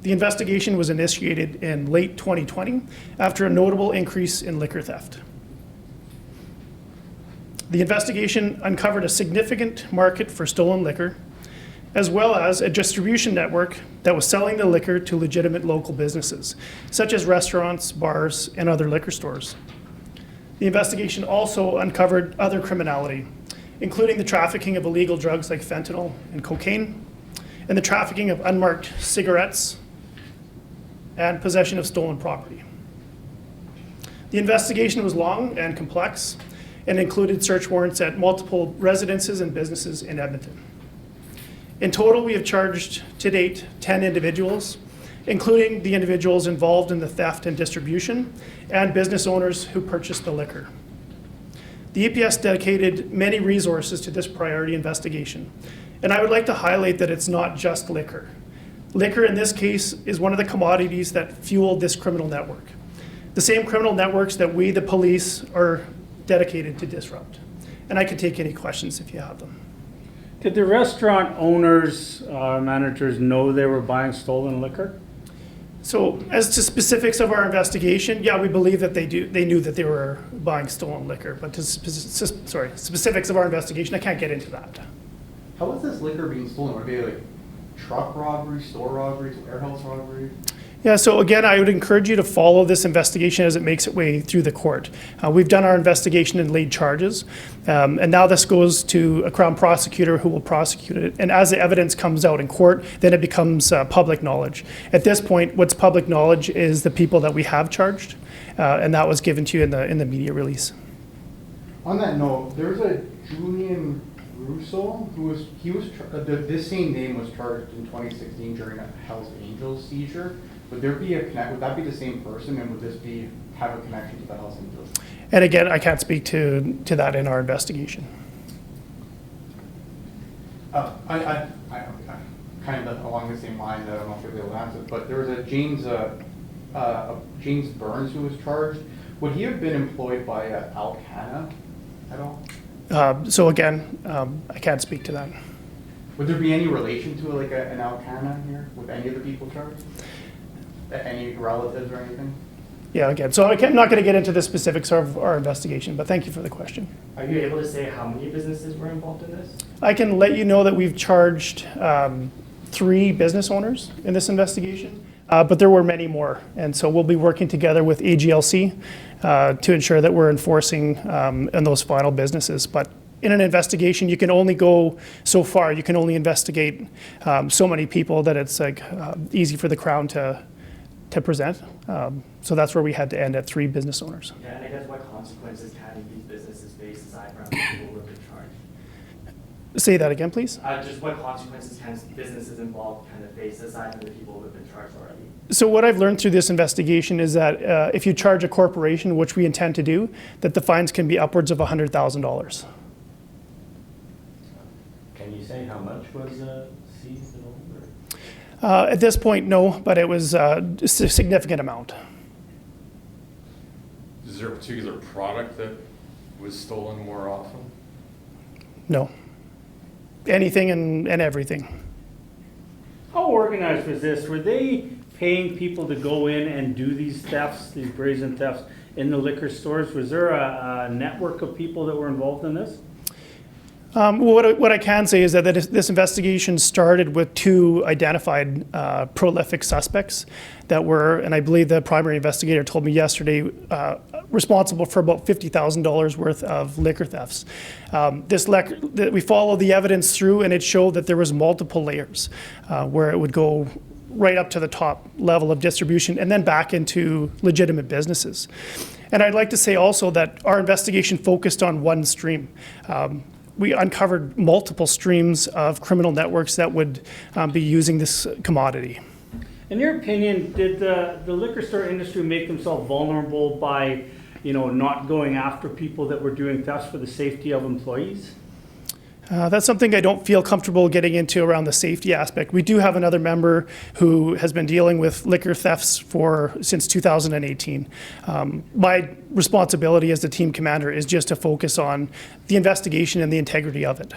The investigation was initiated in late 2020 after a notable increase in liquor theft. The investigation uncovered a significant market for stolen liquor, as well as a distribution network that was selling the liquor to legitimate local businesses, such as restaurants, bars, and other liquor stores. The investigation also uncovered other criminality, including the trafficking of illegal drugs like fentanyl and cocaine, and the trafficking of unmarked cigarettes, and possession of stolen property. The investigation was long and complex and included search warrants at multiple residences and businesses in Edmonton. In total, we have charged to date 10 individuals, including the individuals involved in the theft and distribution and business owners who purchased the liquor. The EPS dedicated many resources to this priority investigation, and I would like to highlight that it's not just liquor. Liquor in this case is one of the commodities that fueled this criminal network. The same criminal networks that we, the police, are dedicated to disrupt. And I can take any questions if you have them. Did the restaurant owners, managers know they were buying stolen liquor? So as to specifics of our investigation, yeah, we believe that they knew that they were buying stolen liquor, but to specifics of our investigation, I can't get into that. How was this liquor being stolen? Were they like truck robberies, store robberies, warehouse robberies? Yeah, so again, I would encourage you to follow this investigation as it makes its way through the court. We've done our investigation and laid charges, and now this goes to a Crown prosecutor who will prosecute it. And as the evidence comes out in court, then it becomes public knowledge. At this point, what's public knowledge is the people that we have charged, and that was given to you in the media release. On that note, there's a Julian Russo this same name was charged in 2016 during a Hells Angels seizure. Would there be would that be the same person, and would this have a connection to the Hells Angels? And again, I can't speak to that in our investigation. I kind of along the same lines. I don't know if you'll be able to answer, but there was a James Burns who was charged. Would he have been employed by Alcana at all? So again, I can't speak to that. Would there be any relation to like an Alcana here with any of the people charged? Any relatives or anything? Yeah, again, so I'm not going to get into the specifics of our investigation, but thank you for the question. Are you able to say how many businesses were involved in this? I can let you know that we've charged 3 business owners in this investigation, but there were many more. And so we'll be working together with AGLC to ensure that we're enforcing in those final businesses. But in an investigation, you can only go so far. You can only investigate so many people that it's like easy for the Crown to present. So that's where we had to end at 3 business owners. Yeah, and I guess what consequences can these businesses face aside from the people who have been charged? Say that again, please. Just what consequences can businesses involved kind of face aside from the people who have been charged already? So what I've learned through this investigation is that if you charge a corporation, which we intend to do, that the fines can be upwards of $100,000. Can you say how much was seized and all? At this point, no, but it was a significant amount. Is there a particular product that was stolen more often? No. Anything and everything. How organized was this? Were they paying people to go in and do these thefts, these brazen thefts in the liquor stores? Was there a network of people that were involved in this? Well, what I can say is that this investigation started with 2 identified prolific suspects that were, and I believe the primary investigator told me yesterday, responsible for about $50,000 worth of liquor thefts. We followed the evidence through, and it showed that there was multiple layers where it would go right up to the top level of distribution and then back into legitimate businesses. And I'd like to say also that our investigation focused on one stream. We uncovered multiple streams of criminal networks that would be using this commodity. In your opinion, did the liquor store industry make themselves vulnerable by, not going after people that were doing thefts for the safety of employees? That's something I don't feel comfortable getting into around the safety aspect. We do have another member who has been dealing with liquor thefts since 2018. My responsibility as the team commander is just to focus on the investigation and the integrity of it.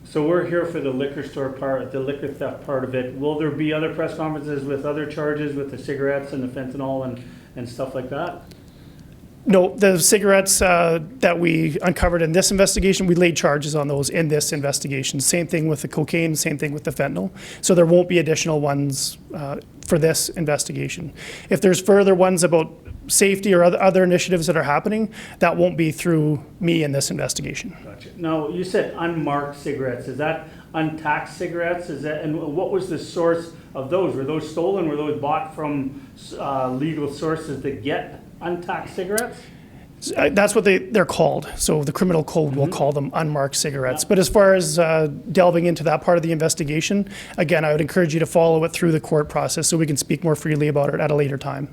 So we're here for the liquor store part, the liquor theft part of it. Will there be other press conferences with other charges, with the cigarettes and the fentanyl and stuff like that? No, the cigarettes that we uncovered in this investigation, we laid charges on those in this investigation. Same thing with the cocaine, same thing with the fentanyl. So there won't be additional ones for this investigation. If there's further ones about safety or other initiatives that are happening, that won't be through me in this investigation. Gotcha. Now, you said unmarked cigarettes. Is that untaxed cigarettes? Is that, and what was the source of those? Were those stolen? Were those bought from legal sources that get untaxed cigarettes? That's what they're called. So the criminal code will call them unmarked cigarettes. But as far as delving into that part of the investigation, again, I would encourage you to follow it through the court process so we can speak more freely about it at a later time.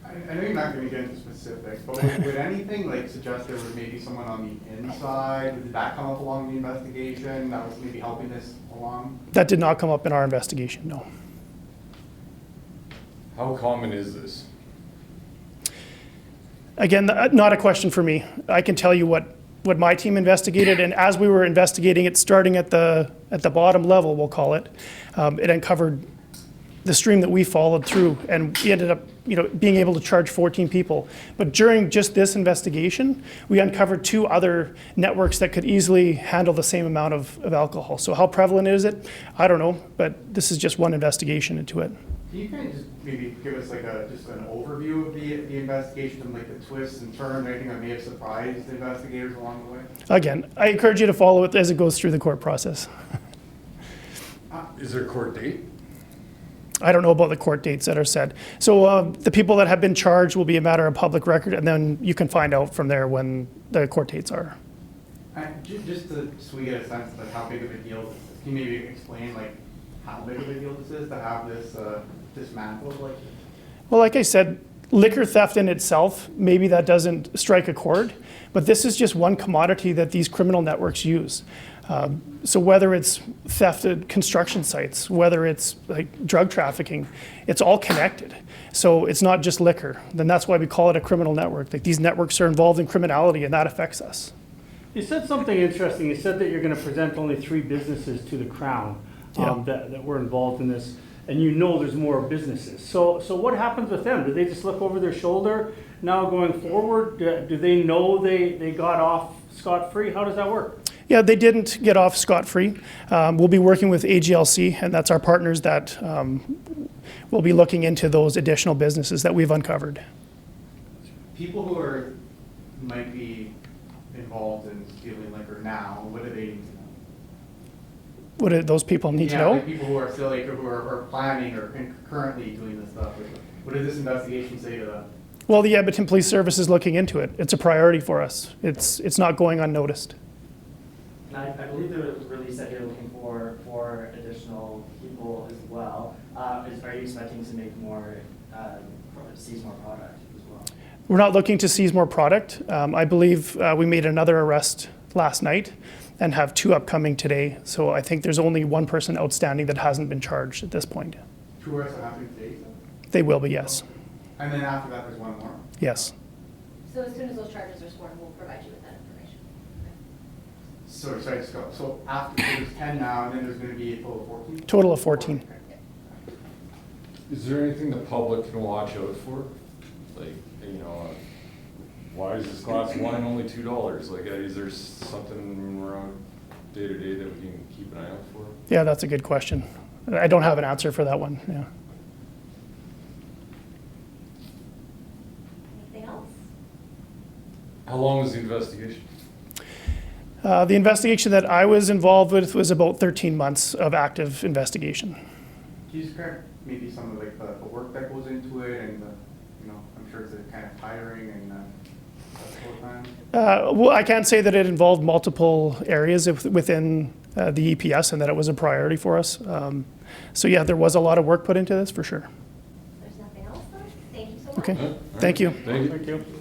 I know you're not going to get into specifics, but would anything like suggest there was maybe someone on the inside? Did that come up along the investigation that was maybe helping this along? That did not come up in our investigation, no. How common is this? Again, not a question for me. I can tell you what my team investigated, and as we were investigating it, starting at the bottom level, we'll call it, it uncovered the stream that we followed through, and we ended up, being able to charge 14 people. But during just this investigation, we uncovered 2 other networks that could easily handle the same amount of alcohol. So how prevalent is it? I don't know, but this is just one investigation into it. Can you kind of just maybe give us like just an overview of the investigation and like the twists and turns, anything that may have surprised the investigators along the way? Again, I encourage you to follow it as it goes through the court process. Is there a court date? I don't know about the court dates that are set. So the people that have been charged will be a matter of public record, and then you can find out from there when the court dates are. Just so we get a sense of like how big of a deal this is, can you maybe explain like how big of a deal this is to have this dismantled like this? Well, like I said, liquor theft in itself, maybe that doesn't strike a chord, but this is just one commodity that these criminal networks use. So whether it's theft at construction sites, whether it's like drug trafficking, it's all connected. So it's not just liquor. Then that's why we call it a criminal network. Like these networks are involved in criminality, and that affects us. You said something interesting. You said that you're going to present only 3 businesses to the Crown that were involved in this, and there's more businesses. So what happens with them? Do they just look over their shoulder now going forward? Do they know they got off scot-free? How does that work? Yeah, they didn't get off scot-free. We'll be working with AGLC, and that's our partners that will be looking into those additional businesses that we've uncovered. People who might be involved in stealing liquor now, what do they need to know? What do those people need to know? Like people who are still like, who are planning or currently doing this stuff. What does this investigation say to them? Well, the Edmonton Police Service is looking into it. It's a priority for us. It's not going unnoticed. And I believe there was release that you're looking for additional people as well. Are you expecting to make seize more product as well? We're not looking to seize more product. I believe we made another arrest last night and have 2 upcoming today. So I think there's only 1 person outstanding that hasn't been charged at this point. 2 arrests that happen today? They will be, yes. And then after that, there's 1 more? Yes. So as soon as those charges are sworn, we'll provide you with that information. Sorry, Scott. So after there's 10 now, and then there's going to be a total of 14? Total of 14. Is there anything the public can watch out for? Like, why is this glass of wine only $2? Like, is there something around day to day that we can keep an eye out for? Yeah, that's a good question. I don't have an answer for that one. Yeah. Anything else? How long was the investigation? The investigation that I was involved with was about 13 months of active investigation. Can you describe maybe some of like the work that goes into it, and I'm sure it's a kind of tiring and that sort of thing? Well, I can't say that it involved multiple areas within the EPS and that it was a priority for us. So yeah, there was a lot of work put into this for sure. There's nothing else, though? Thank you so much. Okay, thank you. Thank you. Thank you.